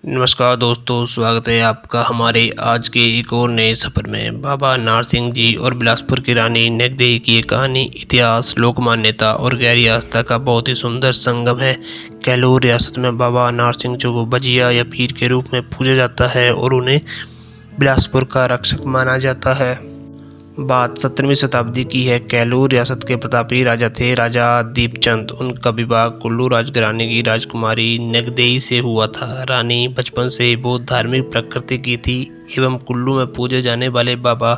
नमस्कार दोस्तों, स्वागत है आपका हमारे आज के एक और नए सफ़र में। बाबा नार सिंह जी और बिलासपुर की रानी नगदेही की ये कहानी इतिहास, लोक मान्यता और गहरी आस्था का बहुत ही सुंदर संगम है। कैलूर रियासत में बाबा नार सिंह जी को बजिया या पीर के रूप में पूजा जाता है और उन्हें बिलासपुर का रक्षक माना जाता है। बात 17वीं शताब्दी की है। कैलूर रियासत के प्रतापी राजा थे राजा दीपचंद। उनका विवाह कुल्लू राजघराने की राजकुमारी नगदेही से हुआ था। रानी बचपन से बहुत धार्मिक प्रकृति की थी एवं कुल्लू में पूजे जाने वाले बाबा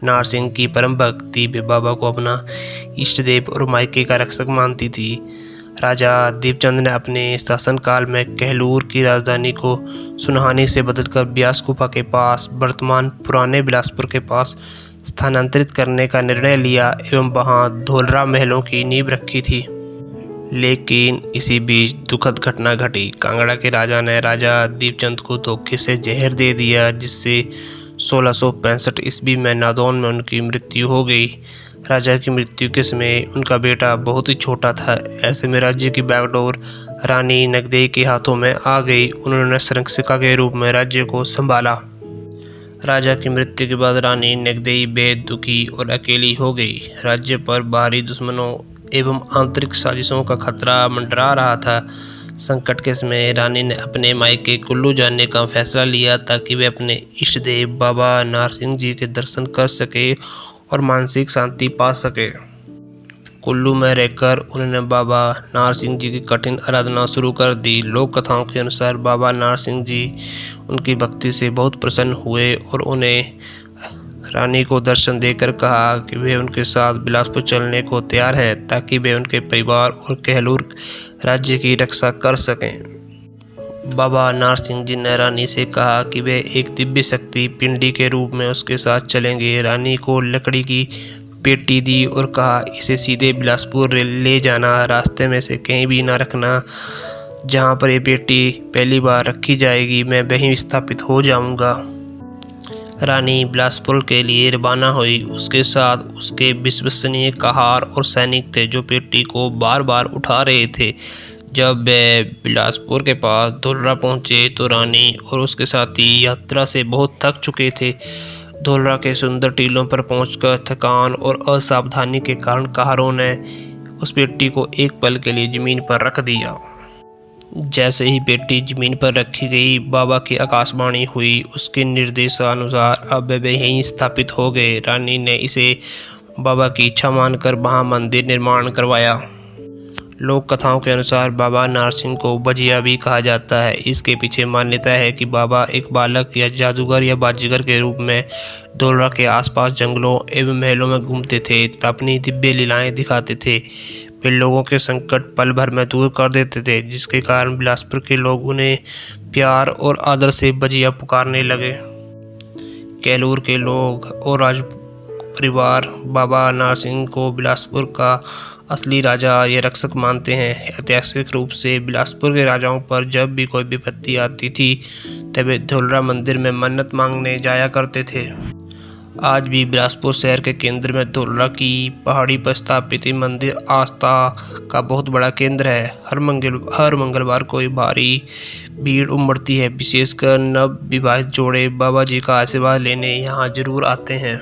नार सिंह की परम भक्ति वे बाबा को अपना इष्ट देव और मायके का रक्षक मानती थी। राजा दीपचंद ने अपने शासनकाल में कैलूर की राजधानी को सुनहानी से बदलकर ब्यास गुफा के पास वर्तमान पुराने बिलासपुर के पास स्थानांतरित करने का निर्णय लिया एवं वहां धोलरा महलों की नींव रखी थी। लेकिन इसी बीच दुखद घटना घटी। कांगड़ा के राजा ने राजा दीपचंद को धोखे से जहर दे दिया, जिससे 1665 ईस्वी में नादौन में उनकी मृत्यु हो गई। राजा की मृत्यु के समय उनका बेटा बहुत ही छोटा था। ऐसे में राज्य की बागडोर रानी नगदेही के हाथों में आ गई। उन्होंने संरक्षिका के रूप में राज्य को संभाला। राजा की मृत्यु के बाद रानी नगदेही बेहद दुखी और अकेली हो गई। राज्य पर बाहरी दुश्मनों एवं आंतरिक साजिशों का खतरा मंडरा रहा था। संकट के समय रानी ने अपने मायके कुल्लू जाने का फैसला लिया ताकि वे अपने इष्ट देव बाबा नार सिंह जी के दर्शन कर सके और मानसिक शांति पा सके। कुल्लू में रहकर उन्होंने बाबा नार सिंह जी की कठिन आराधना शुरू कर दी। लोक कथाओं के अनुसार बाबा नार सिंह जी उनकी भक्ति से बहुत प्रसन्न हुए और उन्हें रानी को दर्शन देकर कहा कि वे उनके साथ बिलासपुर चलने को तैयार हैं ताकि वे उनके परिवार और कैलूर राज्य की रक्षा कर सकें। बाबा नार सिंह जी ने रानी से कहा कि वे एक दिव्य शक्ति पिंडी के रूप में उसके साथ चलेंगे। रानी को लकड़ी की पेटी दी और कहा, इसे सीधे बिलासपुर ले जाना, रास्ते में से कहीं भी ना रखना। जहाँ पर ये पेटी पहली बार रखी जाएगी मैं वहीं स्थापित हो जाऊंगा। रानी बिलासपुर के लिए रवाना हुई। उसके साथ उसके विश्वसनीय कहार और सैनिक थे जो पेटी को बार बार उठा रहे थे। जब वे बिलासपुर के पास धोलरा पहुंचे तो रानी और उसके साथी यात्रा से बहुत थक चुके थे। धोलरा के सुंदर टीलों पर पहुंचकर थकान और असावधानी के कारण कहारों ने उस पेटी को एक पल के लिए जमीन पर रख दिया। जैसे ही पेटी जमीन पर रखी गई, बाबा की आकाशवाणी हुई। उसके निर्देशानुसार अब वे यहीं स्थापित हो गए। रानी ने इसे बाबा की इच्छा मानकर वहां मंदिर निर्माण करवाया। लोक कथाओं के अनुसार बाबा नार सिंह को बजिया भी कहा जाता है। इसके पीछे मान्यता है कि बाबा एक बालक या जादूगर या बाजीगर के रूप में धोलरा के आसपास जंगलों एवं महलों में घूमते थे तथा अपनी दिव्य लीलाएं दिखाते थे। वे लोगों के संकट पल भर में दूर कर देते थे, जिसके कारण बिलासपुर के लोग उन्हें प्यार और आदर से बजिया पुकारने लगे। कैलूर के लोग और राज परिवार बाबा नार सिंह को बिलासपुर का असली राजा या रक्षक मानते हैं। ऐतिहासिक रूप से बिलासपुर के राजाओं पर जब भी कोई विपत्ति आती थी तब वे धोलरा मंदिर में मन्नत मांगने जाया करते थे। आज भी बिलासपुर शहर के केंद्र में धोलरा की पहाड़ी पर स्थापित मंदिर आस्था का बहुत बड़ा केंद्र है। हर मंगलवार को भारी भीड़ उमड़ती है। विशेषकर नव विवाहित जोड़े बाबा जी का आशीर्वाद लेने यहाँ जरूर आते हैं।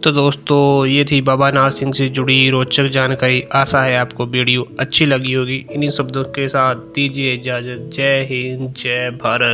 तो दोस्तों, ये थी बाबा नार सिंह से जुड़ी रोचक जानकारी। आशा है आपको वीडियो अच्छी लगी होगी। इन्हीं शब्दों के साथ दीजिए इजाज़त। जय हिंद, जय भारत।